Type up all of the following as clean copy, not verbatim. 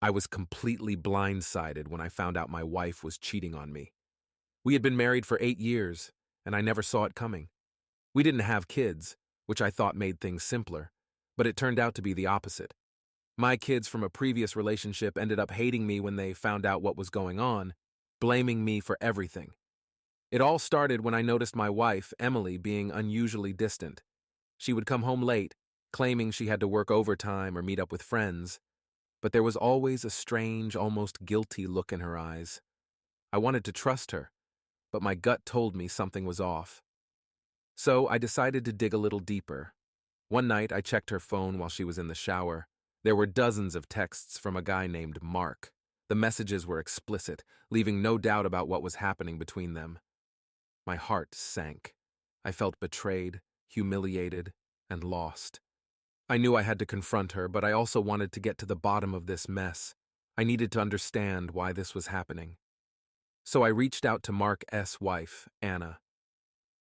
I was completely blindsided when I found out my wife was cheating on me. We had been married for 8 years, and I never saw it coming. We didn't have kids, which I thought made things simpler, but it turned out to be the opposite. My kids from a previous relationship ended up hating me when they found out what was going on, blaming me for everything. It all started when I noticed my wife, Emily, being unusually distant. She would come home late, claiming she had to work overtime or meet up with friends, but there was always a strange, almost guilty look in her eyes. I wanted to trust her, but my gut told me something was off. So I decided to dig a little deeper. One night I checked her phone while she was in the shower. There were dozens of texts from a guy named Mark. The messages were explicit, leaving no doubt about what was happening between them. My heart sank. I felt betrayed, humiliated, and lost. I knew I had to confront her, but I also wanted to get to the bottom of this mess. I needed to understand why this was happening. So I reached out to Mark's wife, Anna.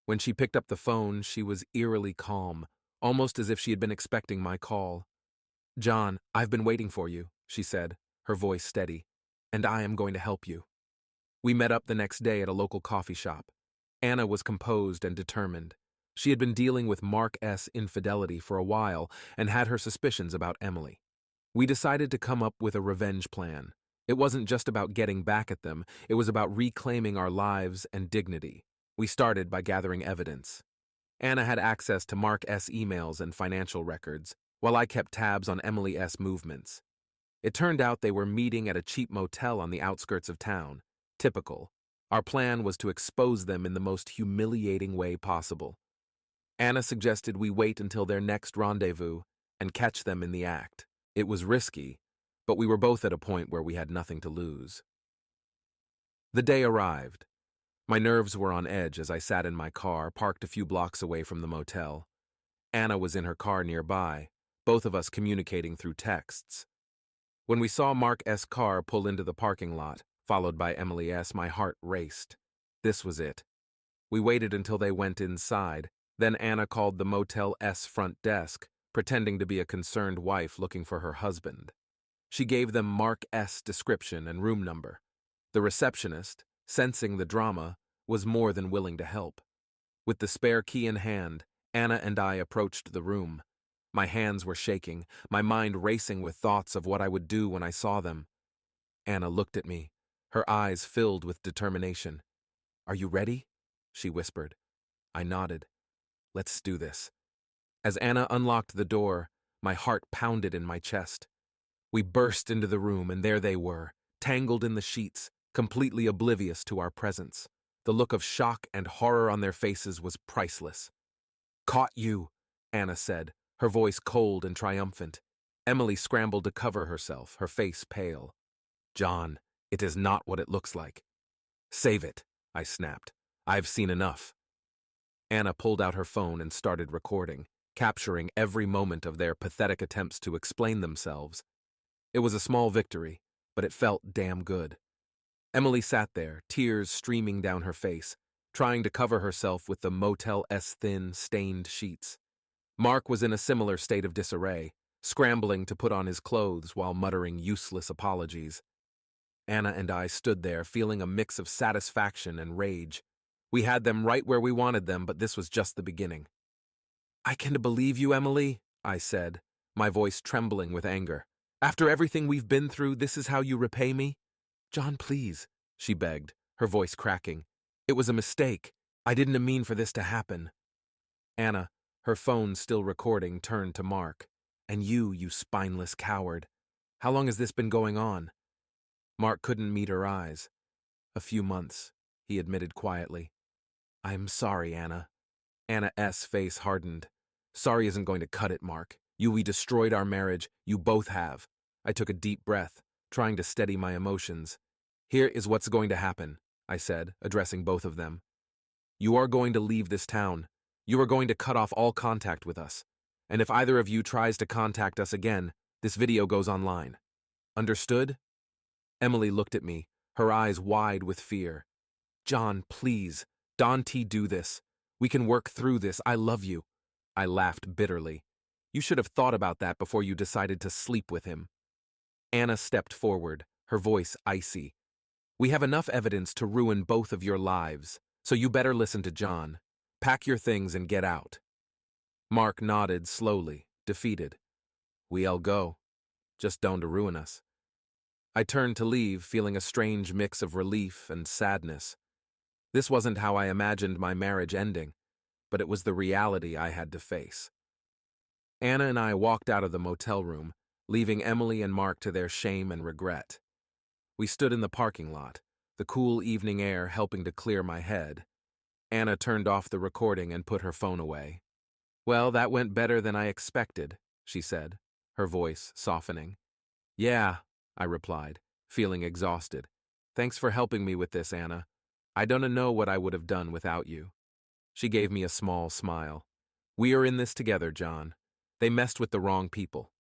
When she picked up the phone, she was eerily calm, almost as if she had been expecting my call. "John, I've been waiting for you," she said, her voice steady, "and I am going to help you." We met up the next day at a local coffee shop. Anna was composed and determined. She had been dealing with Mark's infidelity for a while and had her suspicions about Emily. We decided to come up with a revenge plan. It wasn't just about getting back at them, it was about reclaiming our lives and dignity. We started by gathering evidence. Anna had access to Mark's emails and financial records, while I kept tabs on Emily's movements. It turned out they were meeting at a cheap motel on the outskirts of town. Typical. Our plan was to expose them in the most humiliating way possible. Anna suggested we wait until their next rendezvous and catch them in the act. It was risky, but we were both at a point where we had nothing to lose. The day arrived. My nerves were on edge as I sat in my car, parked a few blocks away from the motel. Anna was in her car nearby, both of us communicating through texts. When we saw Mark's car pull into the parking lot, followed by Emily's, my heart raced. This was it. We waited until they went inside. Then Anna called the motel's front desk, pretending to be a concerned wife looking for her husband. She gave them Mark's description and room number. The receptionist, sensing the drama, was more than willing to help. With the spare key in hand, Anna and I approached the room. My hands were shaking, my mind racing with thoughts of what I would do when I saw them. Anna looked at me, her eyes filled with determination. "Are you ready?" she whispered. I nodded. "Let's do this." As Anna unlocked the door, my heart pounded in my chest. We burst into the room, and there they were, tangled in the sheets, completely oblivious to our presence. The look of shock and horror on their faces was priceless. "Caught you," Anna said, her voice cold and triumphant. Emily scrambled to cover herself, her face pale. "John, it is not what it looks like." "Save it," I snapped. "I've seen enough." Anna pulled out her phone and started recording, capturing every moment of their pathetic attempts to explain themselves. It was a small victory, but it felt damn good. Emily sat there, tears streaming down her face, trying to cover herself with the motel's thin, stained sheets. Mark was in a similar state of disarray, scrambling to put on his clothes while muttering useless apologies. Anna and I stood there, feeling a mix of satisfaction and rage. We had them right where we wanted them, but this was just the beginning. "I can't believe you, Emily," I said, my voice trembling with anger. "After everything we've been through, this is how you repay me?" "John, please," she begged, her voice cracking. "It was a mistake. I didn't mean for this to happen." Anna, her phone still recording, turned to Mark. "And you spineless coward. How long has this been going on?" Mark couldn't meet her eyes. "A few months," he admitted quietly. "I'm sorry, Anna." Anna's face hardened. "Sorry isn't going to cut it, Mark. We destroyed our marriage. You both have." I took a deep breath, trying to steady my emotions. "Here is what's going to happen," I said, addressing both of them. "You are going to leave this town. You are going to cut off all contact with us. And if either of you tries to contact us again, this video goes online. Understood?" Emily looked at me, her eyes wide with fear. "John, please. Don't do this. We can work through this. I love you." I laughed bitterly. "You should have thought about that before you decided to sleep with him." Anna stepped forward, her voice icy. "We have enough evidence to ruin both of your lives, so you better listen to John. Pack your things and get out." Mark nodded slowly, defeated. "We'll go. Just don't to ruin us." I turned to leave, feeling a strange mix of relief and sadness. This wasn't how I imagined my marriage ending, but it was the reality I had to face. Anna and I walked out of the motel room, leaving Emily and Mark to their shame and regret. We stood in the parking lot, the cool evening air helping to clear my head. Anna turned off the recording and put her phone away. "Well, that went better than I expected," she said, her voice softening. "Yeah," I replied, feeling exhausted. "Thanks for helping me with this, Anna. I don't know what I would have done without you." She gave me a small smile. "We are in this together, John. They messed with the wrong people."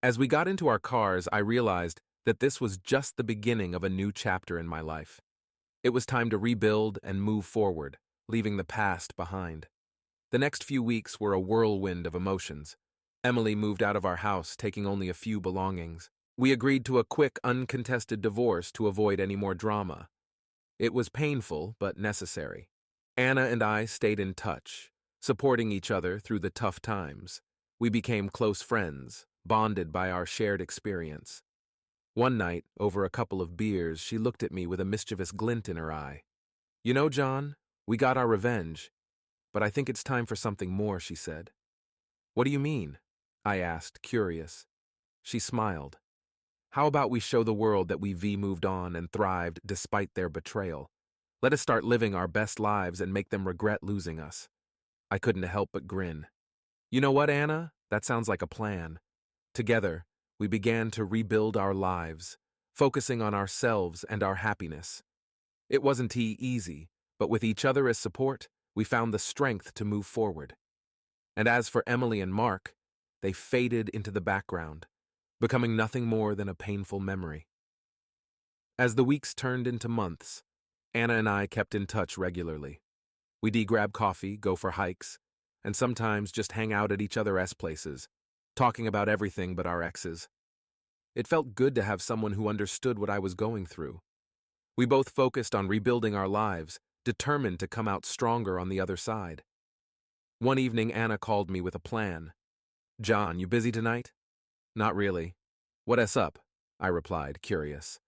As we got into our cars, I realized that this was just the beginning of a new chapter in my life. It was time to rebuild and move forward, leaving the past behind. The next few weeks were a whirlwind of emotions. Emily moved out of our house, taking only a few belongings. We agreed to a quick, uncontested divorce to avoid any more drama. It was painful, but necessary. Anna and I stayed in touch, supporting each other through the tough times. We became close friends, bonded by our shared experience. One night, over a couple of beers, she looked at me with a mischievous glint in her eye. "You know, John, we got our revenge, but I think it's time for something more," she said. "What do you mean?" I asked, curious. She smiled. "How about we show the world that we've moved on and thrived despite their betrayal? Let us start living our best lives and make them regret losing us." I couldn't help but grin. "You know what, Anna? That sounds like a plan." Together, we began to rebuild our lives, focusing on ourselves and our happiness. It wasn't easy, but with each other as support, we found the strength to move forward. And as for Emily and Mark, they faded into the background, becoming nothing more than a painful memory. As the weeks turned into months, Anna and I kept in touch regularly. We'd grab coffee, go for hikes, and sometimes just hang out at each other's places, talking about everything but our exes. It felt good to have someone who understood what I was going through. We both focused on rebuilding our lives, determined to come out stronger on the other side. One evening, Anna called me with a plan. "John, you busy tonight?" "Not really." "What's up?" I replied, curious.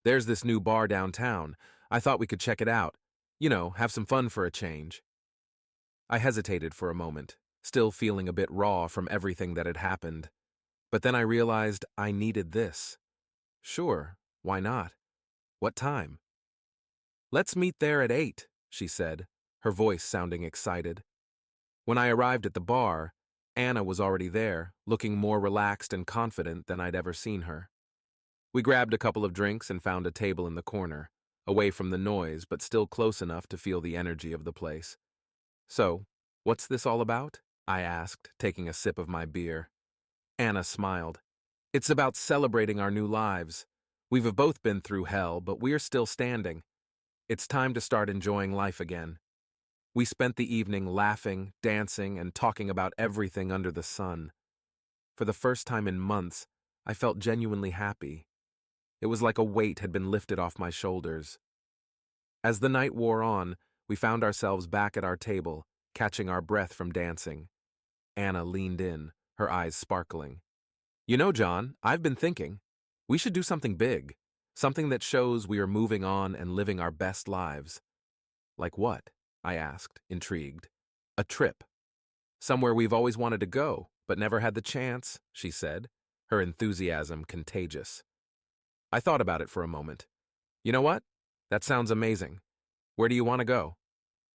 "There's this new bar downtown. I thought we could check it out. You know, have some fun for a change." I hesitated for a moment, still feeling a bit raw from everything that had happened. But then I realized I needed this. "Sure, why not? What time?" "Let's meet there at 8, she said, her voice sounding excited. When I arrived at the bar, Anna was already there, looking more relaxed and confident than I'd ever seen her. We grabbed a couple of drinks and found a table in the corner, away from the noise but still close enough to feel the energy of the place. "So, what's this all about?" I asked, taking a sip of my beer. Anna smiled. "It's about celebrating our new lives. We've both been through hell, but we're still standing. It's time to start enjoying life again." We spent the evening laughing, dancing, and talking about everything under the sun. For the first time in months, I felt genuinely happy. It was like a weight had been lifted off my shoulders. As the night wore on, we found ourselves back at our table, catching our breath from dancing. Anna leaned in, her eyes sparkling. "You know, John, I've been thinking. We should do something big, something that shows we are moving on and living our best lives." "Like what?" I asked, intrigued. "A trip. Somewhere we've always wanted to go, but never had the chance," she said, her enthusiasm contagious. I thought about it for a moment. "You know what? That sounds amazing. Where do you want to go?"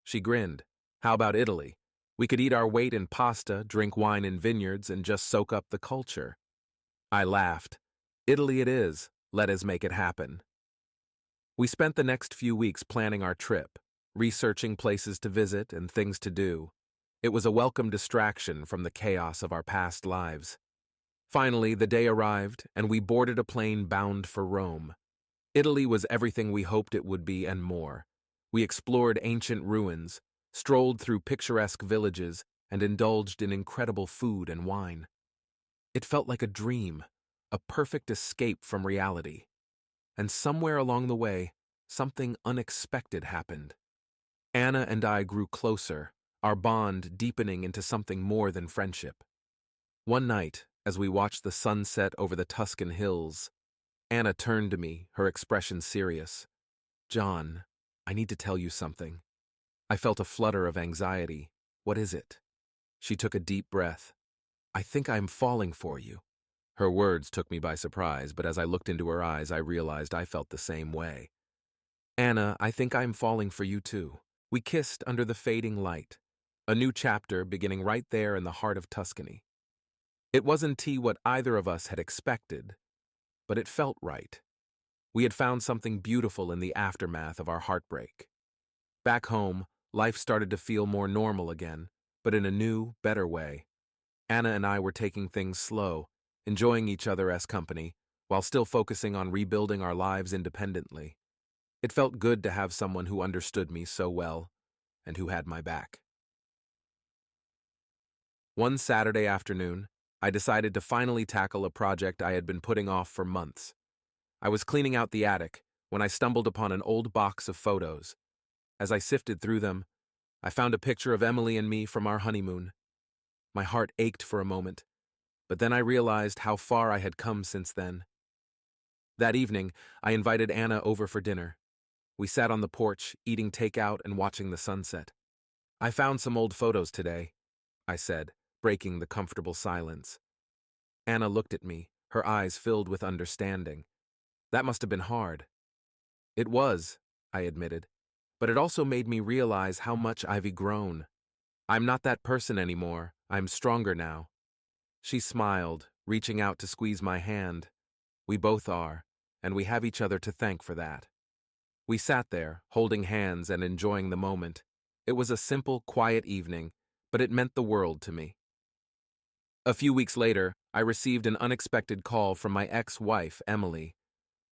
She grinned. "How about Italy? We could eat our weight in pasta, drink wine in vineyards, and just soak up the culture." I laughed. "Italy it is. Let us make it happen." We spent the next few weeks planning our trip, researching places to visit and things to do. It was a welcome distraction from the chaos of our past lives. Finally, the day arrived, and we boarded a plane bound for Rome. Italy was everything we hoped it would be and more. We explored ancient ruins, strolled through picturesque villages, and indulged in incredible food and wine. It felt like a dream, a perfect escape from reality. And somewhere along the way, something unexpected happened. Anna and I grew closer, our bond deepening into something more than friendship. One night, as we watched the sunset over the Tuscan hills, Anna turned to me, her expression serious. "John, I need to tell you something." I felt a flutter of anxiety. "What is it?" She took a deep breath. "I think I'm falling for you." Her words took me by surprise, but as I looked into her eyes, I realized I felt the same way. "Anna, I think I'm falling for you too." We kissed under the fading light, a new chapter beginning right there in the heart of Tuscany. It wasn't what either of us had expected, but it felt right. We had found something beautiful in the aftermath of our heartbreak. Back home, life started to feel more normal again, but in a new, better way. Anna and I were taking things slow, enjoying each other as company, while still focusing on rebuilding our lives independently. It felt good to have someone who understood me so well, and who had my back. One Saturday afternoon, I decided to finally tackle a project I had been putting off for months. I was cleaning out the attic when I stumbled upon an old box of photos. As I sifted through them, I found a picture of Emily and me from our honeymoon. My heart ached for a moment, but then I realized how far I had come since then. That evening, I invited Anna over for dinner. We sat on the porch, eating takeout and watching the sunset. "I found some old photos today," I said, breaking the comfortable silence. Anna looked at me, her eyes filled with understanding. "That must have been hard." "It was," I admitted, "but it also made me realize how much I've grown. I'm not that person anymore. I'm stronger now." She smiled, reaching out to squeeze my hand. "We both are, and we have each other to thank for that." We sat there, holding hands and enjoying the moment. It was a simple, quiet evening, but it meant the world to me. A few weeks later, I received an unexpected call from my ex-wife, Emily.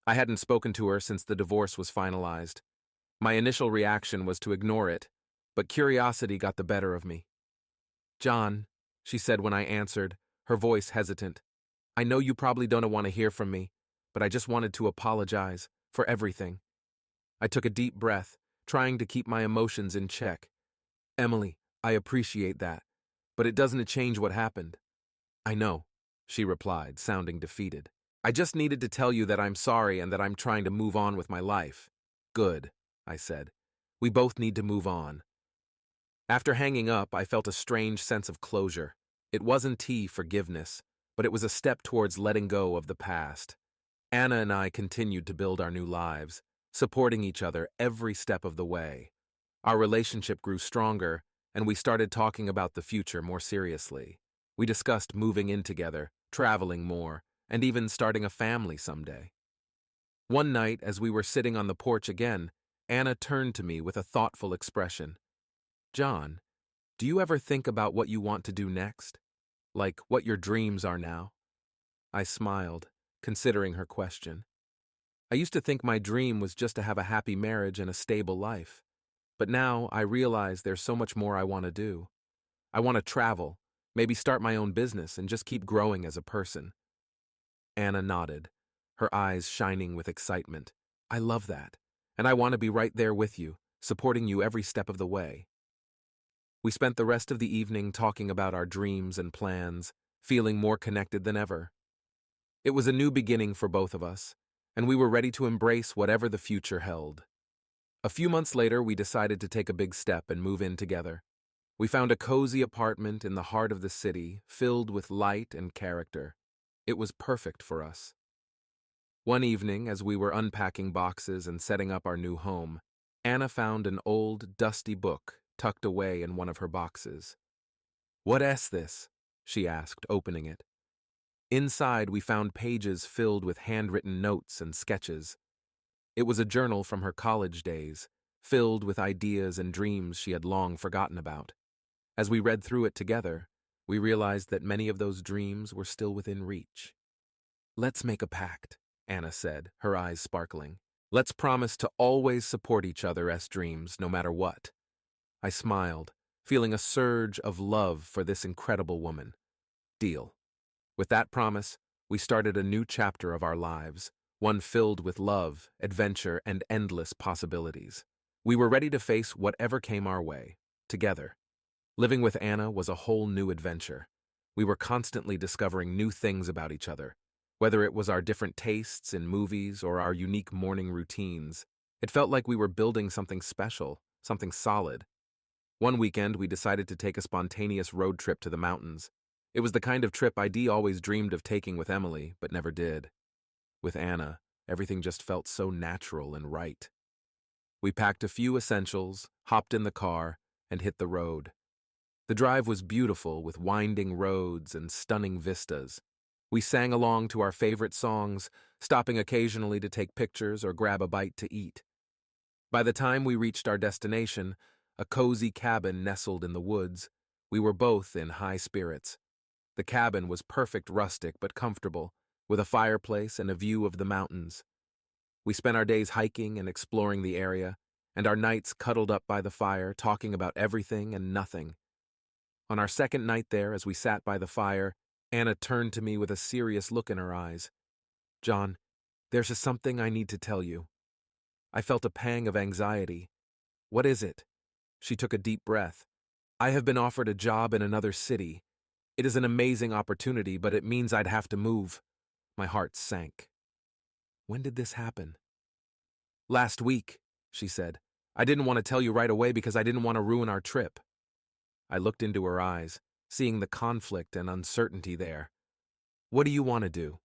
I hadn't spoken to her since the divorce was finalized. My initial reaction was to ignore it, but curiosity got the better of me. "John," she said when I answered, her voice hesitant, "I know you probably don't want to hear from me, but I just wanted to apologize for everything." I took a deep breath, trying to keep my emotions in check. "Emily, I appreciate that, but it doesn't change what happened." "I know," she replied, sounding defeated. "I just needed to tell you that I'm sorry and that I'm trying to move on with my life." "Good," I said. "We both need to move on." After hanging up, I felt a strange sense of closure. It wasn't forgiveness, but it was a step towards letting go of the past. Anna and I continued to build our new lives, supporting each other every step of the way. Our relationship grew stronger, and we started talking about the future more seriously. We discussed moving in together, traveling more, and even starting a family someday. One night, as we were sitting on the porch again, Anna turned to me with a thoughtful expression. "John, do you ever think about what you want to do next? Like what your dreams are now?" I smiled, considering her question. I used to think my dream was just to have a happy marriage and a stable life. But now I realize there's so much more I want to do. I want to travel, maybe start my own business, and just keep growing as a person. Anna nodded, her eyes shining with excitement. "I love that, and I want to be right there with you, supporting you every step of the way." We spent the rest of the evening talking about our dreams and plans, feeling more connected than ever. It was a new beginning for both of us, and we were ready to embrace whatever the future held. A few months later, we decided to take a big step and move in together. We found a cozy apartment in the heart of the city, filled with light and character. It was perfect for us. One evening, as we were unpacking boxes and setting up our new home, Anna found an old, dusty book tucked away in one of her boxes. "What is this?" she asked, opening it. Inside, we found pages filled with handwritten notes and sketches. It was a journal from her college days, filled with ideas and dreams she had long forgotten about. As we read through it together, we realized that many of those dreams were still within reach. "Let's make a pact," Anna said, her eyes sparkling. "Let's promise to always support each other as dreams, no matter what." I smiled, feeling a surge of love for this incredible woman. Deal. With that promise, We started a new chapter of our lives, one filled with love, adventure, and endless possibilities. We were ready to face whatever came our way, together. Living with Anna was a whole new adventure. We were constantly discovering new things about each other, whether it was our different tastes in movies or our unique morning routines. It felt like we were building something special, something solid. One weekend, we decided to take a spontaneous road trip to the mountains. It was the kind of trip I'd always dreamed of taking with Emily, but never did. With Anna, everything just felt so natural and right. We packed a few essentials, hopped in the car, and hit the road. The drive was beautiful, with winding roads and stunning vistas. We sang along to our favorite songs, stopping occasionally to take pictures or grab a bite to eat. By the time we reached our destination, a cozy cabin nestled in the woods, we were both in high spirits. The cabin was perfect rustic but comfortable, with a fireplace and a view of the mountains. We spent our days hiking and exploring the area, and our nights cuddled up by the fire, talking about everything and nothing. On our second night there, as we sat by the fire, Anna turned to me with a serious look in her eyes. "John, there's just something I need to tell you." I felt a pang of anxiety. "What is it?" She took a deep breath. "I have been offered a job in another city. It is an amazing opportunity, but it means I'd have to move." My heart sank. "When did this happen?" "Last week," she said. "I didn't want to tell you right away because I didn't want to ruin our trip." I looked into her eyes, seeing the conflict and uncertainty there. "What do you want to do?"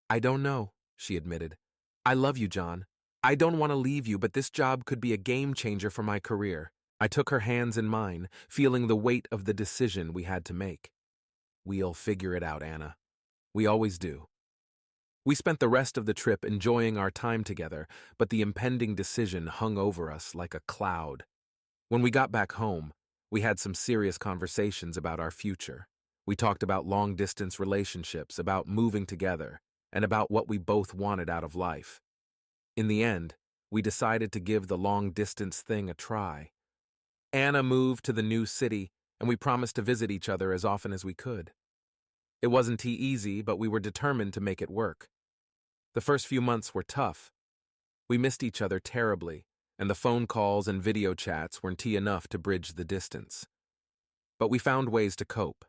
"I don't know," she admitted. "I love you, John. I don't want to leave you, but this job could be a game changer for my career." I took her hands in mine, feeling the weight of the decision we had to make. "We'll figure it out, Anna. We always do." We spent the rest of the trip enjoying our time together, but the impending decision hung over us like a cloud. When we got back home, we had some serious conversations about our future. We talked about long-distance relationships, about moving together, and about what we both wanted out of life. In the end, we decided to give the long-distance thing a try. Anna moved to the new city, and we promised to visit each other as often as we could. It wasn't easy, but we were determined to make it work. The first few months were tough. We missed each other terribly, and the phone calls and video chats weren't enough to bridge the distance. But we found ways to cope.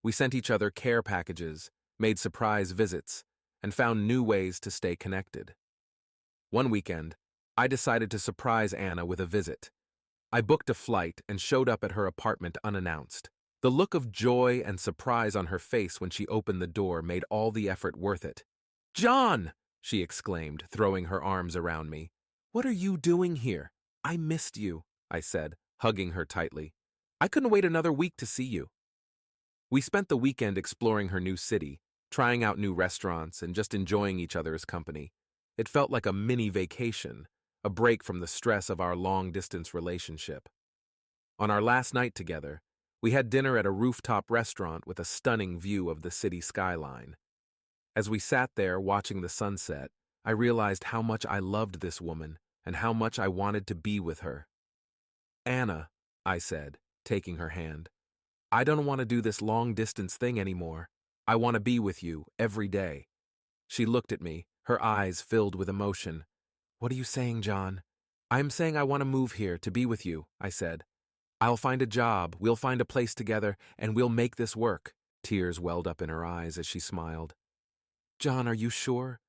We sent each other care packages, made surprise visits, and found new ways to stay connected. One weekend, I decided to surprise Anna with a visit. I booked a flight and showed up at her apartment unannounced. The look of joy and surprise on her face when she opened the door made all the effort worth it. "John!" she exclaimed, throwing her arms around me. "What are you doing here?" "I missed you," I said, hugging her tightly. "I couldn't wait another week to see you." We spent the weekend exploring her new city, trying out new restaurants and just enjoying each other's company. It felt like a mini vacation, a break from the stress of our long-distance relationship. On our last night together, we had dinner at a rooftop restaurant with a stunning view of the city skyline. As we sat there watching the sunset, I realized how much I loved this woman and how much I wanted to be with her. "Anna," I said, taking her hand, "I don't want to do this long-distance thing anymore. I want to be with you every day." She looked at me, her eyes filled with emotion. "What are you saying, John?" "I'm saying I want to move here to be with you," I said. "I'll find a job, we'll find a place together, and we'll make this work." Tears welled up in her eyes as she smiled. "John, are you sure?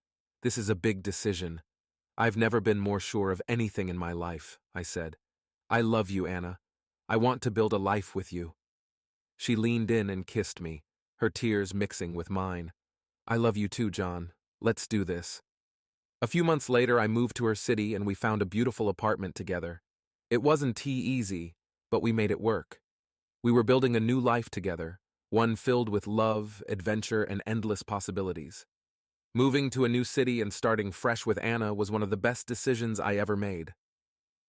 This is a big decision." "I've never been more sure of anything in my life," I said. "I love you, Anna. I want to build a life with you." She leaned in and kissed me, her tears mixing with mine. "I love you too, John. Let's do this." A few months later, I moved to her city and we found a beautiful apartment together. It wasn't easy, but we made it work. We were building a new life together, one filled with love, adventure, and endless possibilities. Moving to a new city and starting fresh with Anna was one of the best decisions I ever made.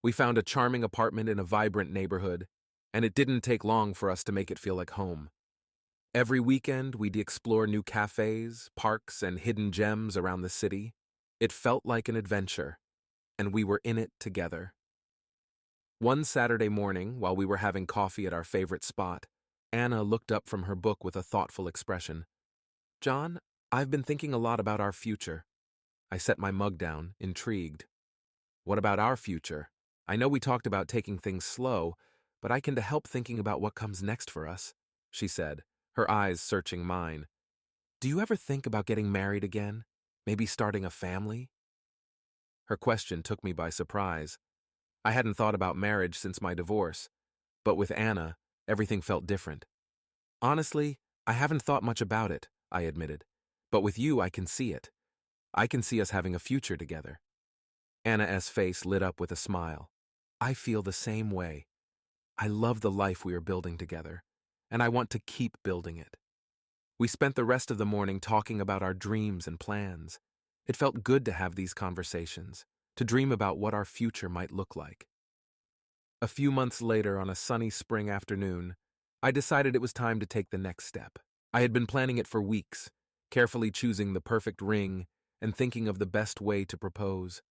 We found a charming apartment in a vibrant neighborhood, and it didn't take long for us to make it feel like home. Every weekend, we'd explore new cafes, parks, and hidden gems around the city. It felt like an adventure, and we were in it together. One Saturday morning, while we were having coffee at our favorite spot, Anna looked up from her book with a thoughtful expression. "John, I've been thinking a lot about our future. I set my mug down, intrigued. What about our future? I know we talked about taking things slow, but I can help thinking about what comes next for us, she said, her eyes searching mine. Do you ever think about getting married again? Maybe starting a family? Her question took me by surprise. I hadn't thought about marriage since my divorce, but with Anna, everything felt different. Honestly, I haven't thought much about it, I admitted. But with you, I can see it. I can see us having a future together. Anna's face lit up with a smile. I feel the same way. I love the life we are building together, and I want to keep building it. We spent the rest of the morning talking about our dreams and plans. It felt good to have these conversations, to dream about what our future might look like. A few months later, on a sunny spring afternoon, I decided it was time to take the next step. I had been planning it for weeks, carefully choosing the perfect ring and thinking of the best way to propose.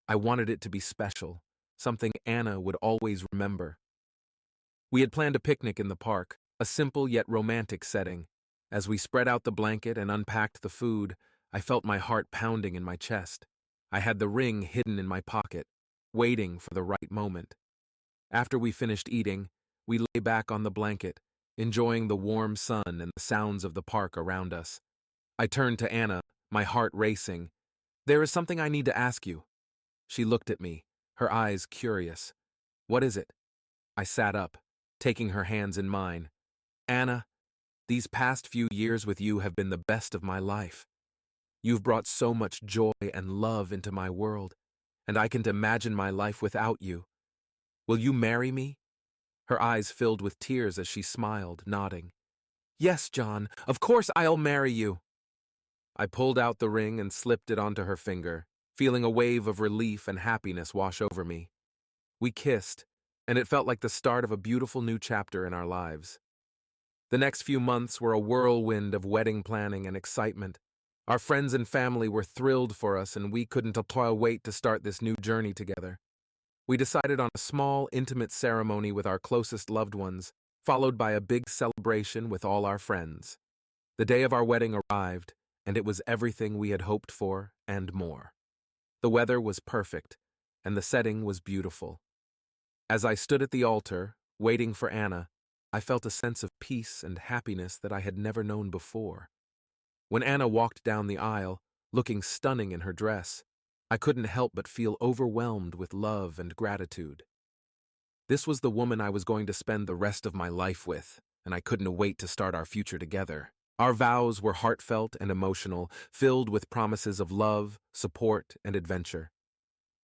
I wanted it to be special, something Anna would always remember. We had planned a picnic in the park, a simple yet romantic setting. As we spread out the blanket and unpacked the food, I felt my heart pounding in my chest. I had the ring hidden in my pocket, waiting for the right moment. After we finished eating, we lay back on the blanket, enjoying the warm sun and the sounds of the park around us. I turned to Anna, my heart racing. There is something I need to ask you. She looked at me, her eyes curious. What is it? I sat up, taking her hands in mine. Anna, these past few years with you have been the best of my life. You've brought so much joy and love into my world, and I can't imagine my life without you. Will you marry me? Her eyes filled with tears as she smiled, nodding. Yes, John, of course I'll marry you. I pulled out the ring and slipped it onto her finger, feeling a wave of relief and happiness wash over me. We kissed, and it felt like the start of a beautiful new chapter in our lives. The next few months were a whirlwind of wedding planning and excitement. Our friends and family were thrilled for us, and we couldn't wait to start this new journey together. We decided on a small, intimate ceremony with our closest loved ones, followed by a big celebration with all our friends. The day of our wedding arrived, and it was everything we had hoped for and more. The weather was perfect, and the setting was beautiful. As I stood at the altar, waiting for Anna, I felt a sense of peace and happiness that I had never known before. When Anna walked down the aisle, looking stunning in her dress, I couldn't help but feel overwhelmed with love and gratitude. This was the woman I was going to spend the rest of my life with, and I couldn't wait to start our future together. Our vows were heartfelt and emotional, filled with promises of love, support, and adventure.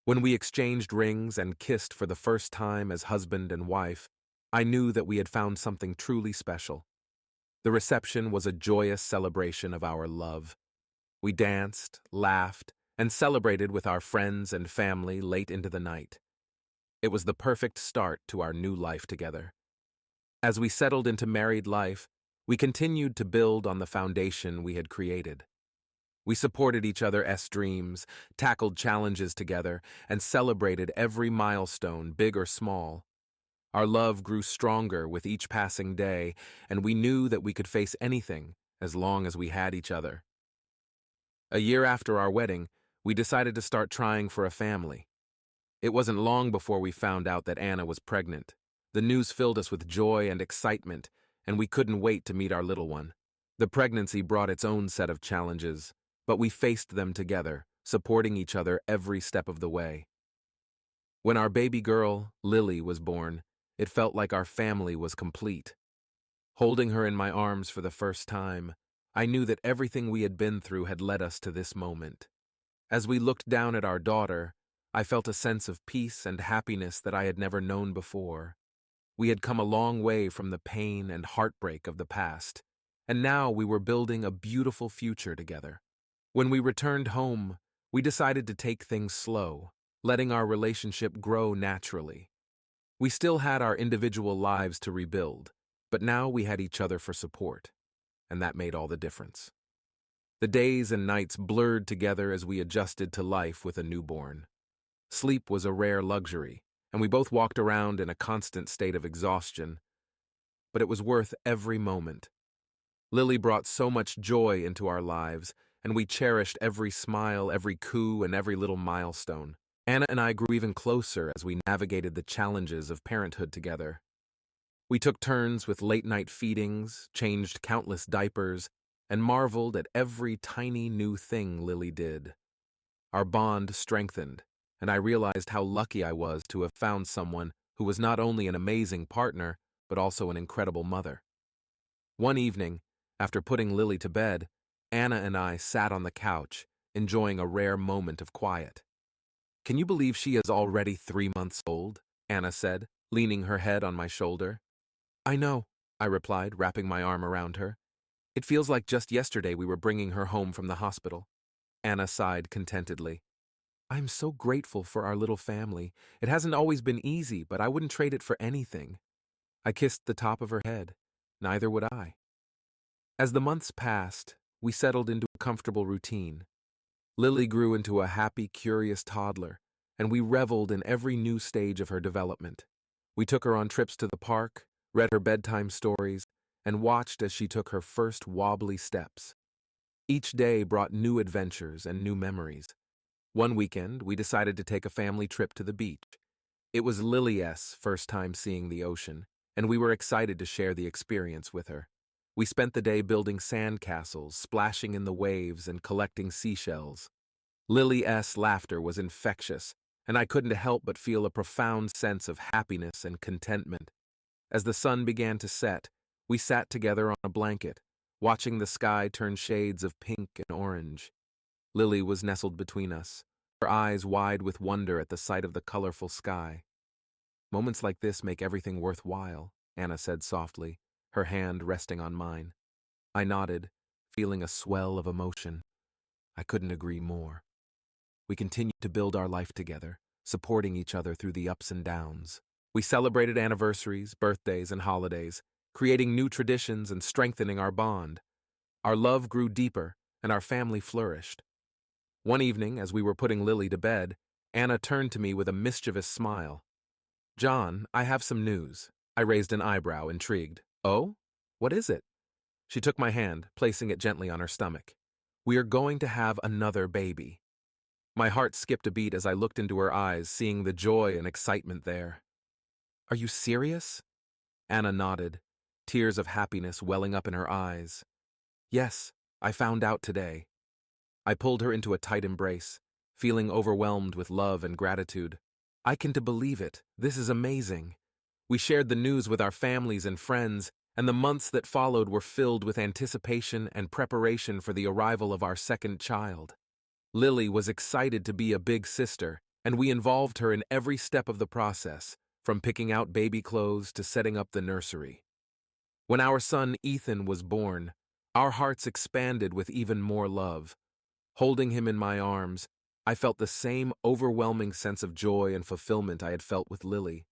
When we exchanged rings and kissed for the first time as husband and wife, I knew that we had found something truly special. The reception was a joyous celebration of our love. We danced, laughed, and celebrated with our friends and family late into the night. It was the perfect start to our new life together. As we settled into married life, we continued to build on the foundation we had created. We supported each other's dreams, tackled challenges together, and celebrated every milestone, big or small. Our love grew stronger with each passing day, and we knew that we could face anything as long as we had each other. A year after our wedding, we decided to start trying for a family. It wasn't long before we found out that Anna was pregnant. The news filled us with joy and excitement, and we couldn't wait to meet our little one. The pregnancy brought its own set of challenges, but we faced them together, supporting each other every step of the way. When our baby girl, Lily, was born, it felt like our family was complete. Holding her in my arms for the first time, I knew that everything we had been through had led us to this moment. As we looked down at our daughter, I felt a sense of peace and happiness that I had never known before. We had come a long way from the pain and heartbreak of the past, and now we were building a beautiful future together. When we returned home, we decided to take things slow, letting our relationship grow naturally. We still had our individual lives to rebuild, but now we had each other for support, and that made all the difference. The days and nights blurred together as we adjusted to life with a newborn. Sleep was a rare luxury, and we both walked around in a constant state of exhaustion, but it was worth every moment. Lily brought so much joy into our lives, and we cherished every smile, every coo, and every little milestone. Anna and I grew even closer as we navigated the challenges of parenthood together. We took turns with late-night feedings, changed countless diapers, and marveled at every tiny new thing Lily did. Our bond strengthened, and I realized how lucky I was to have found someone who was not only an amazing partner, but also an incredible mother. One evening, after putting Lily to bed, Anna and I sat on the couch, enjoying a rare moment of quiet. "Can you believe she is already 3 months old?" Anna said, leaning her head on my shoulder. "I know," I replied, wrapping my arm around her. "It feels like just yesterday we were bringing her home from the hospital." Anna sighed contentedly. "I'm so grateful for our little family. It hasn't always been easy, but I wouldn't trade it for anything." I kissed the top of her head. Neither would I. As the months passed, we settled into a comfortable routine. Lily grew into a happy, curious toddler, and we reveled in every new stage of her development. We took her on trips to the park, read her bedtime stories, and watched as she took her first wobbly steps. Each day brought new adventures and new memories. One weekend, we decided to take a family trip to the beach. It was Lily's first time seeing the ocean, and we were excited to share the experience with her. We spent the day building sand castles, splashing in the waves, and collecting seashells. Lily's laughter was infectious, and I couldn't help but feel a profound sense of happiness and contentment. As the sun began to set, we sat together on a blanket, watching the sky turn shades of pink and orange. Lily was nestled between us, her eyes wide with wonder at the sight of the colorful sky. "Moments like this make everything worthwhile," Anna said softly, her hand resting on mine. I nodded, feeling a swell of emotion. I couldn't agree more. We continued to build our life together, supporting each other through the ups and downs. We celebrated anniversaries, birthdays, and holidays, creating new traditions and strengthening our bond. Our love grew deeper, and our family flourished. One evening, as we were putting Lily to bed, Anna turned to me with a mischievous smile. "John, I have some news." I raised an eyebrow, intrigued. "Oh? What is it?" She took my hand, placing it gently on her stomach. "We are going to have another baby." My heart skipped a beat as I looked into her eyes, seeing the joy and excitement there. "Are you serious?" Anna nodded, tears of happiness welling up in her eyes. "Yes, I found out today." I pulled her into a tight embrace, feeling overwhelmed with love and gratitude. "I can't believe it. This is amazing." We shared the news with our families and friends, and the months that followed were filled with anticipation and preparation for the arrival of our second child. Lily was excited to be a big sister, and we involved her in every step of the process, from picking out baby clothes to setting up the nursery. When our son Ethan was born, our hearts expanded with even more love. Holding him in my arms, I felt the same overwhelming sense of joy and fulfillment I had felt with Lily.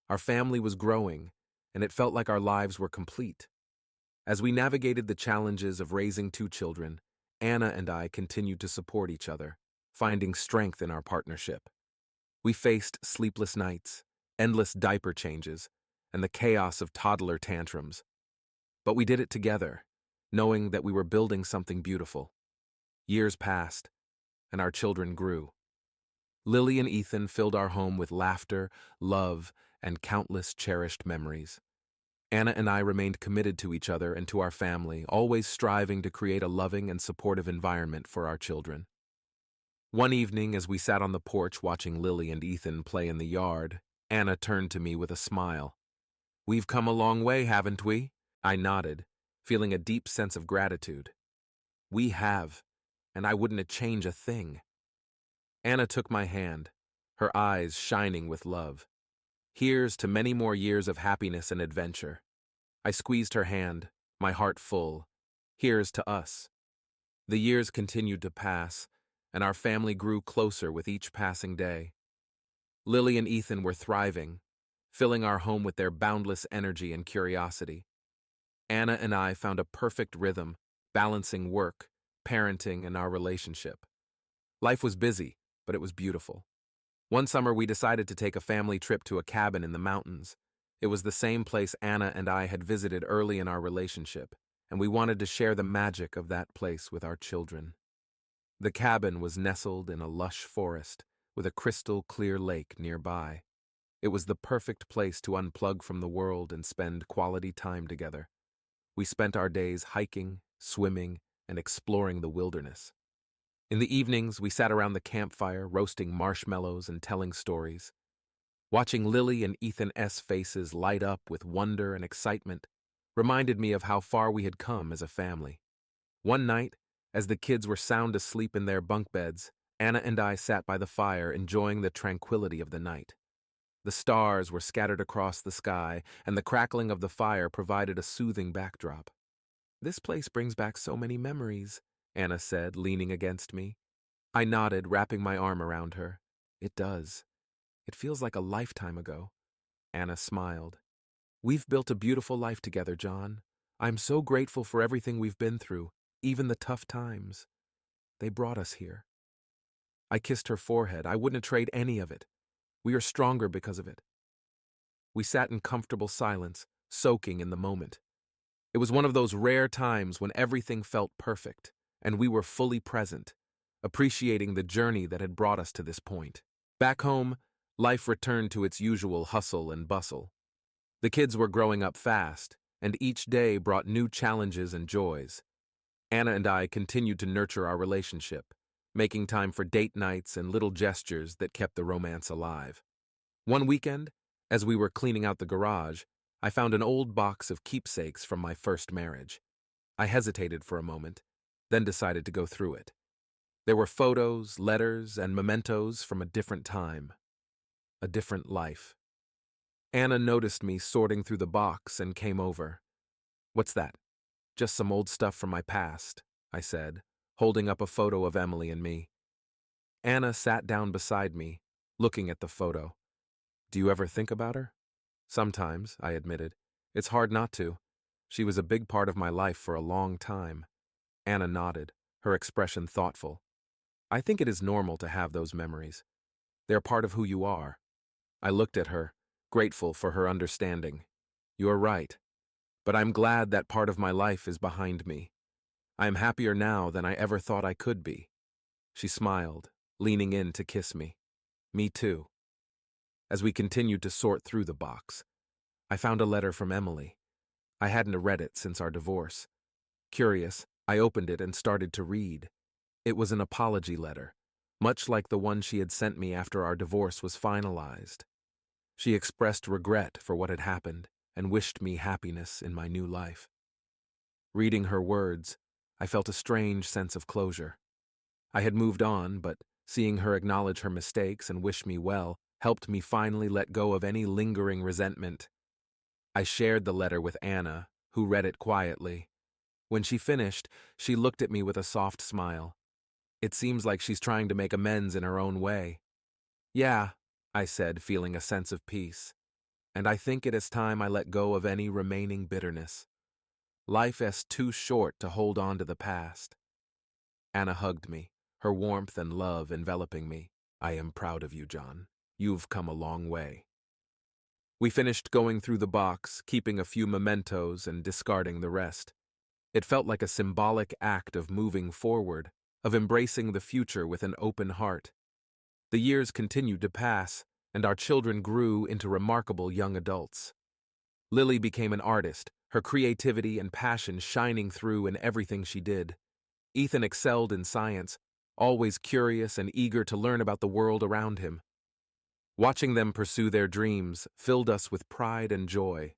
Our family was growing, and it felt like our lives were complete. As we navigated the challenges of raising two children, Anna and I continued to support each other, finding strength in our partnership. We faced sleepless nights, endless diaper changes, and the chaos of toddler tantrums. But we did it together, knowing that we were building something beautiful. Years passed, and our children grew. Lily and Ethan filled our home with laughter, love, and countless cherished memories. Anna and I remained committed to each other and to our family, always striving to create a loving and supportive environment for our children. One evening, as we sat on the porch watching Lily and Ethan play in the yard, Anna turned to me with a smile. "We've come a long way, haven't we?" I nodded, feeling a deep sense of gratitude. "We have, and I wouldn't change a thing." Anna took my hand, her eyes shining with love. "Here's to many more years of happiness and adventure." I squeezed her hand, my heart full. "Here's to us." The years continued to pass, and our family grew closer with each passing day. Lily and Ethan were thriving, filling our home with their boundless energy and curiosity. Anna and I found a perfect rhythm, balancing work, parenting, and our relationship. Life was busy, but it was beautiful. One summer, we decided to take a family trip to a cabin in the mountains. It was the same place Anna and I had visited early in our relationship, and we wanted to share the magic of that place with our children. The cabin was nestled in a lush forest with a crystal clear lake nearby. It was the perfect place to unplug from the world and spend quality time together. We spent our days hiking, swimming, and exploring the wilderness. In the evenings, we sat around the campfire, roasting marshmallows and telling stories. Watching Lily and Ethan's faces light up with wonder and excitement reminded me of how far we had come as a family. One night, as the kids were sound asleep in their bunk beds, Anna and I sat by the fire enjoying the tranquility of the night. The stars were scattered across the sky, and the crackling of the fire provided a soothing backdrop. "This place brings back so many memories," Anna said, leaning against me. I nodded, wrapping my arm around her. "It does. It feels like a lifetime ago." Anna smiled. "We've built a beautiful life together, John. I'm so grateful for everything we've been through, even the tough times. They brought us here." I kissed her forehead. I wouldn't trade any of it. We are stronger because of it. We sat in comfortable silence, soaking in the moment. It was one of those rare times when everything felt perfect, and we were fully present, appreciating the journey that had brought us to this point. Back home, life returned to its usual hustle and bustle. The kids were growing up fast, and each day brought new challenges and joys. Anna and I continued to nurture our relationship, making time for date nights and little gestures that kept the romance alive. One weekend, as we were cleaning out the garage, I found an old box of keepsakes from my first marriage. I hesitated for a moment, then decided to go through it. There were photos, letters, and mementos from a different time, a different life. Anna noticed me sorting through the box and came over. "What's that?" "Just some old stuff from my past," I said, holding up a photo of Emily and me. Anna sat down beside me, looking at the photo. "Do you ever think about her?" "Sometimes," I admitted. "It's hard not to. She was a big part of my life for a long time." Anna nodded, her expression thoughtful. "I think it is normal to have those memories. They're part of who you are." I looked at her, grateful for her understanding. "You're right. But I'm glad that part of my life is behind me. I am happier now than I ever thought I could be." She smiled, leaning in to kiss me. "Me too." As we continued to sort through the box, I found a letter from Emily. I hadn't read it since our divorce. Curious, I opened it and started to read. It was an apology letter, much like the one she had sent me after our divorce was finalized. She expressed regret for what had happened and wished me happiness in my new life. Reading her words, I felt a strange sense of closure. I had moved on, but seeing her acknowledge her mistakes and wish me well helped me finally let go of any lingering resentment. I shared the letter with Anna, who read it quietly. When she finished, she looked at me with a soft smile. "It seems like she's trying to make amends in her own way." "Yeah," I said, feeling a sense of peace. "And I think it is time I let go of any remaining bitterness. Life is too short to hold on to the past." Anna hugged me, her warmth and love enveloping me. "I am proud of you, John. You've come a long way." We finished going through the box, keeping a few mementos and discarding the rest. It felt like a symbolic act of moving forward, of embracing the future with an open heart. The years continued to pass, and our children grew into remarkable young adults. Lily became an artist, her creativity and passion shining through in everything she did. Ethan excelled in science, always curious and eager to learn about the world around him. Watching them pursue their dreams filled us with pride and joy.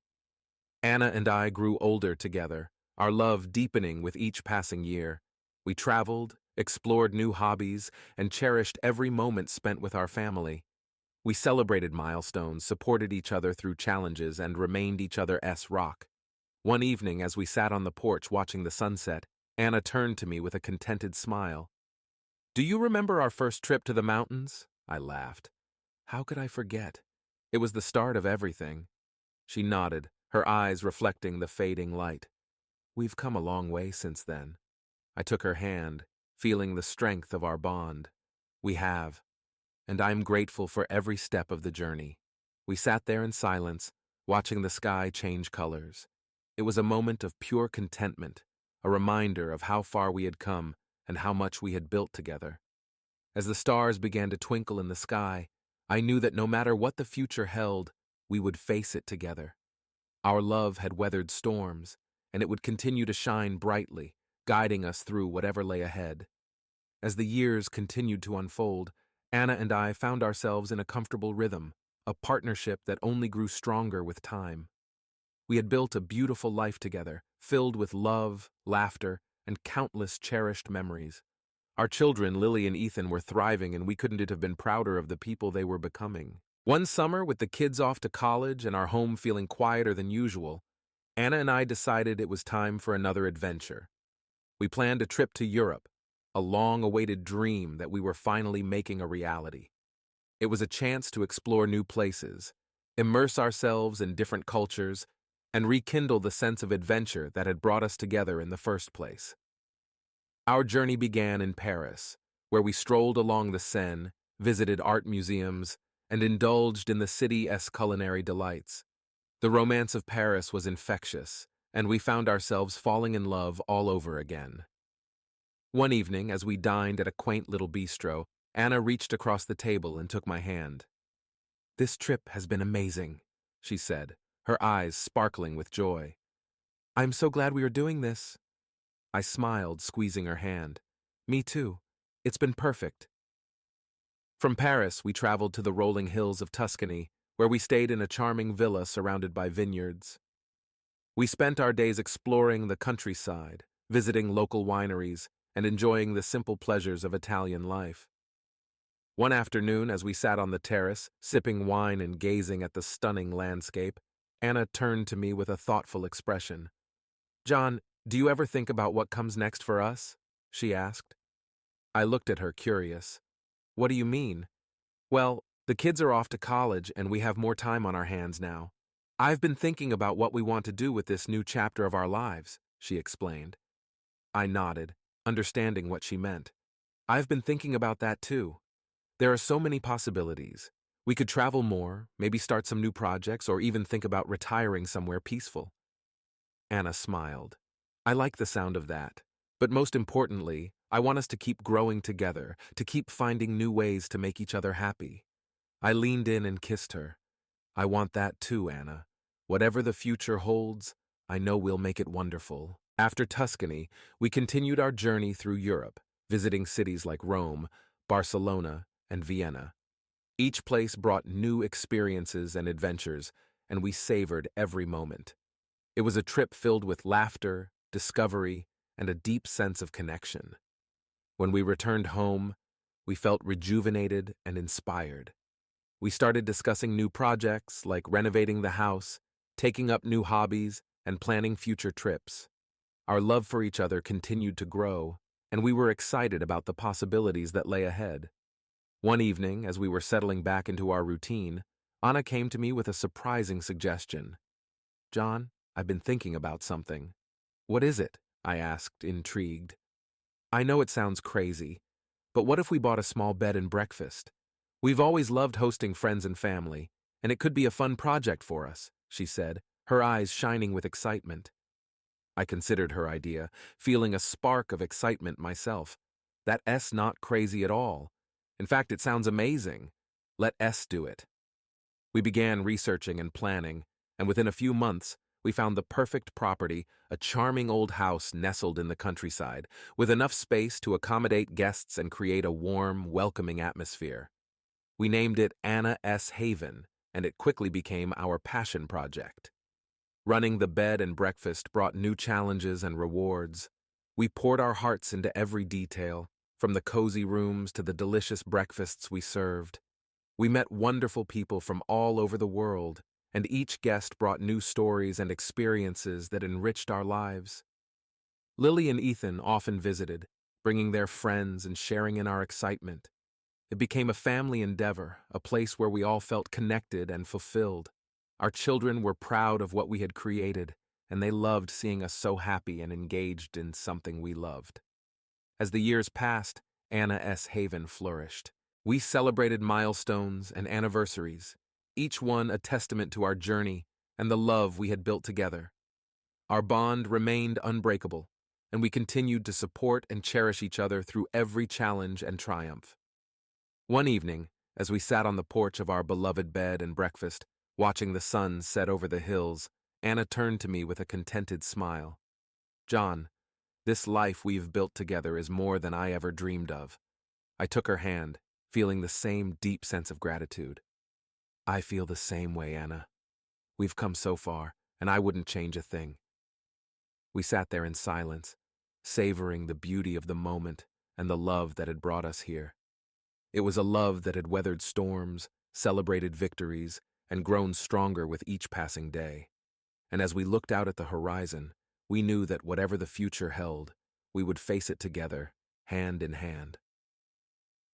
Anna and I grew older together, our love deepening with each passing year. We traveled, explored new hobbies, and cherished every moment spent with our family. We celebrated milestones, supported each other through challenges, and remained each other's rock. One evening, as we sat on the porch watching the sunset, Anna turned to me with a contented smile. "Do you remember our first trip to the mountains?" I laughed. "How could I forget? It was the start of everything." She nodded, her eyes reflecting the fading light. "We've come a long way since then." I took her hand, feeling the strength of our bond. "We have, and I'm grateful for every step of the journey." We sat there in silence, watching the sky change colors. It was a moment of pure contentment, a reminder of how far we had come and how much we had built together. As the stars began to twinkle in the sky, I knew that no matter what the future held, we would face it together. Our love had weathered storms, and it would continue to shine brightly, guiding us through whatever lay ahead. As the years continued to unfold, Anna and I found ourselves in a comfortable rhythm, a partnership that only grew stronger with time. We had built a beautiful life together, filled with love, laughter, and countless cherished memories. Our children, Lily and Ethan, were thriving, and we couldn't have been prouder of the people they were becoming. One summer, with the kids off to college and our home feeling quieter than usual, Anna and I decided it was time for another adventure. We planned a trip to Europe, a long-awaited dream that we were finally making a reality. It was a chance to explore new places, immerse ourselves in different cultures, and rekindle the sense of adventure that had brought us together in the first place. Our journey began in Paris, where we strolled along the Seine, visited art museums, and indulged in the city's culinary delights. The romance of Paris was infectious, and we found ourselves falling in love all over again. One evening, as we dined at a quaint little bistro, Anna reached across the table and took my hand. "This trip has been amazing," she said, her eyes sparkling with joy. "I'm so glad we are doing this." I smiled, squeezing her hand. "Me too. It's been perfect." From Paris, we traveled to the rolling hills of Tuscany, where we stayed in a charming villa surrounded by vineyards. We spent our days exploring the countryside, visiting local wineries, and enjoying the simple pleasures of Italian life. One afternoon, as we sat on the terrace, sipping wine and gazing at the stunning landscape, Anna turned to me with a thoughtful expression. "John, do you ever think about what comes next for us?" she asked. I looked at her, curious. "What do you mean?" "Well, the kids are off to college and we have more time on our hands now. I've been thinking about what we want to do with this new chapter of our lives," she explained. I nodded, understanding what she meant. "I've been thinking about that too. There are so many possibilities. We could travel more, maybe start some new projects, or even think about retiring somewhere peaceful." Anna smiled. "I like the sound of that. But most importantly, I want us to keep growing together, to keep finding new ways to make each other happy." I leaned in and kissed her. "I want that too, Anna. Whatever the future holds, I know we'll make it wonderful." After Tuscany, we continued our journey through Europe, visiting cities like Rome, Barcelona, and Vienna. Each place brought new experiences and adventures, and we savored every moment. It was a trip filled with laughter, discovery, and a deep sense of connection. When we returned home, we felt rejuvenated and inspired. We started discussing new projects like renovating the house, taking up new hobbies, and planning future trips. Our love for each other continued to grow, and we were excited about the possibilities that lay ahead. One evening, as we were settling back into our routine, Anna came to me with a surprising suggestion. "John, I've been thinking about something." "What is it?" I asked, intrigued. "I know it sounds crazy, but what if we bought a small bed and breakfast? We've always loved hosting friends and family, and it could be a fun project for us," she said, her eyes shining with excitement. I considered her idea, feeling a spark of excitement myself. That's not crazy at all. In fact, it sounds amazing. Let us do it. We began researching and planning, and within a few months, we found the perfect property, a charming old house nestled in the countryside, with enough space to accommodate guests and create a warm, welcoming atmosphere. We named it Anna's Haven, and it quickly became our passion project. Running the bed and breakfast brought new challenges and rewards. We poured our hearts into every detail, from the cozy rooms to the delicious breakfasts we served. We met wonderful people from all over the world, and each guest brought new stories and experiences that enriched our lives. Lily and Ethan often visited, bringing their friends and sharing in our excitement. It became a family endeavor, a place where we all felt connected and fulfilled. Our children were proud of what we had created, and they loved seeing us so happy and engaged in something we loved. As the years passed, Anna's Haven flourished. We celebrated milestones and anniversaries, each one a testament to our journey and the love we had built together. Our bond remained unbreakable, and we continued to support and cherish each other through every challenge and triumph. One evening, as we sat on the porch of our beloved bed and breakfast, watching the sun set over the hills, Anna turned to me with a contented smile. "John, this life we've built together is more than I ever dreamed of." I took her hand, feeling the same deep sense of gratitude. "I feel the same way, Anna. We've come so far, and I wouldn't change a thing." We sat there in silence, savoring the beauty of the moment and the love that had brought us here. It was a love that had weathered storms, celebrated victories, and grown stronger with each passing day. And as we looked out at the horizon, we knew that whatever the future held, we would face it together, hand in hand.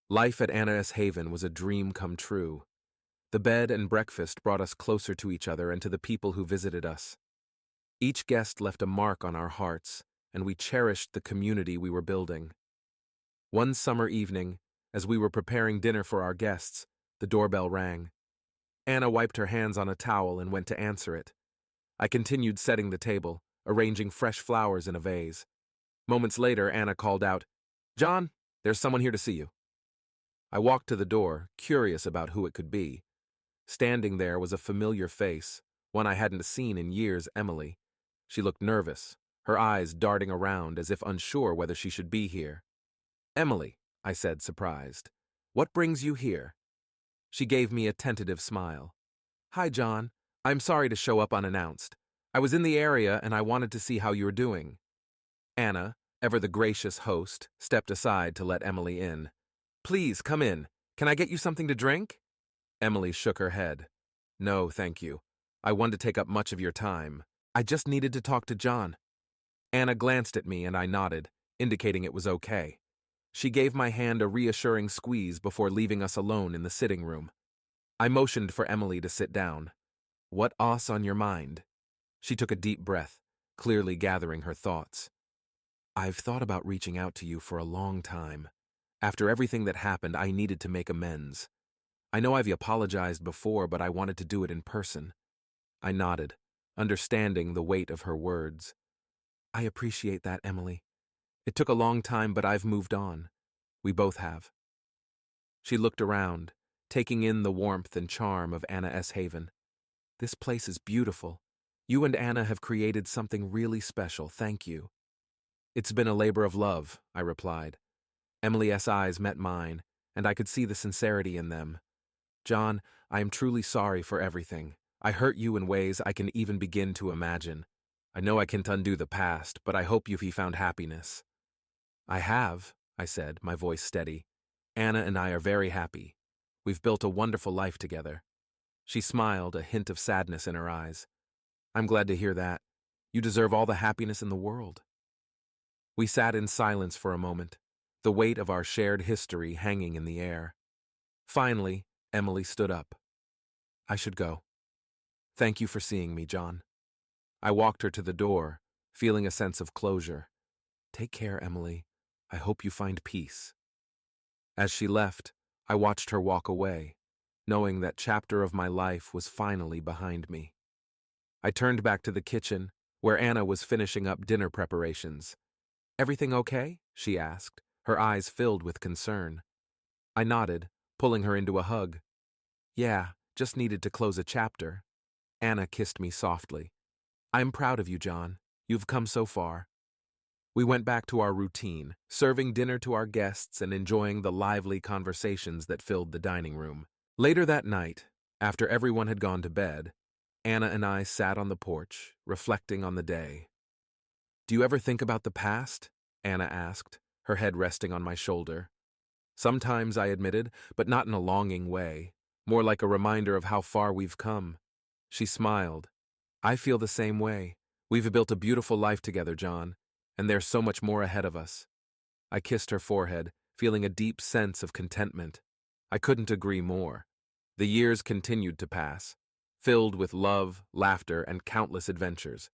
Life at Anna S. Haven was a dream come true. The bed and breakfast brought us closer to each other and to the people who visited us. Each guest left a mark on our hearts, and we cherished the community we were building. One summer evening, as we were preparing dinner for our guests, the doorbell rang. Anna wiped her hands on a towel and went to answer it. I continued setting the table, arranging fresh flowers in a vase. Moments later, Anna called out, "John, there's someone here to see you." I walked to the door, curious about who it could be. Standing there was a familiar face, one I hadn't seen in years, Emily. She looked nervous, her eyes darting around as if unsure whether she should be here. "Emily," I said, surprised, "what brings you here?" She gave me a tentative smile. "Hi, John. I'm sorry to show up unannounced. I was in the area and I wanted to see how you're doing." Anna, ever the gracious host, stepped aside to let Emily in. "Please, come in. Can I get you something to drink?" Emily shook her head. "No, thank you. I want to take up much of your time. I just needed to talk to John." Anna glanced at me and I nodded, indicating it was okay. She gave my hand a reassuring squeeze before leaving us alone in the sitting room. I motioned for Emily to sit down. "What else on your mind?" She took a deep breath, clearly gathering her thoughts. "I've thought about reaching out to you for a long time. After everything that happened, I needed to make amends. I know I've apologized before, but I wanted to do it in person." I nodded, understanding the weight of her words. "I appreciate that, Emily. It took a long time, but I've moved on. We both have." She looked around, taking in the warmth and charm of Anna S. Haven. "This place is beautiful. You and Anna have created something really special. Thank you." "It's been a labor of love," I replied. Emily's eyes met mine, and I could see the sincerity in them. "John, I am truly sorry for everything. I hurt you in ways I can even begin to imagine. I know I can't undo the past, but I hope you've found happiness." "I have," I said, my voice steady. "Anna and I are very happy. We've built a wonderful life together." She smiled, a hint of sadness in her eyes. "I'm glad to hear that. You deserve all the happiness in the world." We sat in silence for a moment, the weight of our shared history hanging in the air. Finally, Emily stood up. "I should go. Thank you for seeing me, John." I walked her to the door, feeling a sense of closure. "Take care, Emily. I hope you find peace." As she left, I watched her walk away, knowing that chapter of my life was finally behind me. I turned back to the kitchen, where Anna was finishing up dinner preparations. "Everything okay?" she asked, her eyes filled with concern. I nodded, pulling her into a hug. "Yeah, just needed to close a chapter." Anna kissed me softly. "I'm proud of you, John. You've come so far." We went back to our routine, serving dinner to our guests and enjoying the lively conversations that filled the dining room. Later that night, after everyone had gone to bed, Anna and I sat on the porch, reflecting on the day. "Do you ever think about the past?" Anna asked, her head resting on my shoulder. "Sometimes," I admitted, but not in a longing way, more like a reminder of how far we've come. She smiled. "I feel the same way. We've built a beautiful life together, John, and there's so much more ahead of us." I kissed her forehead, feeling a deep sense of contentment. I couldn't agree more. The years continued to pass, filled with love, laughter, and countless adventures.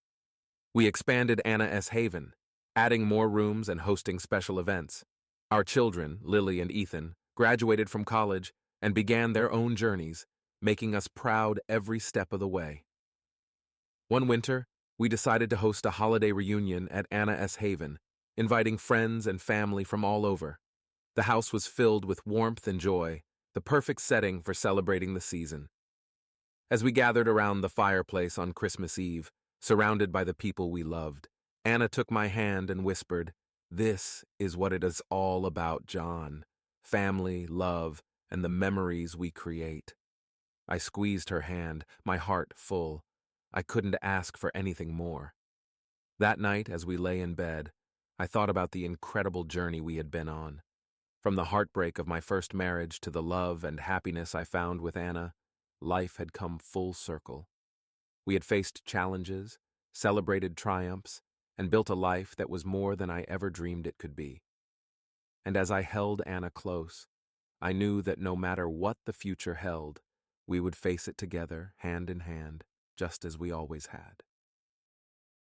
We expanded Anna S. Haven, adding more rooms and hosting special events. Our children, Lily and Ethan, graduated from college and began their own journeys, making us proud every step of the way. One winter, we decided to host a holiday reunion at Anna S. Haven, inviting friends and family from all over. The house was filled with warmth and joy, the perfect setting for celebrating the season. As we gathered around the fireplace on Christmas Eve, surrounded by the people we loved, Anna took my hand and whispered, "This is what it is all about, John. Family, love, and the memories we create." I squeezed her hand, my heart full. I couldn't ask for anything more. That night, as we lay in bed, I thought about the incredible journey we had been on. From the heartbreak of my first marriage to the love and happiness I found with Anna, life had come full circle. We had faced challenges, celebrated triumphs, and built a life that was more than I ever dreamed it could be. And as I held Anna close, I knew that no matter what the future held, we would face it together, hand in hand, just as we always had.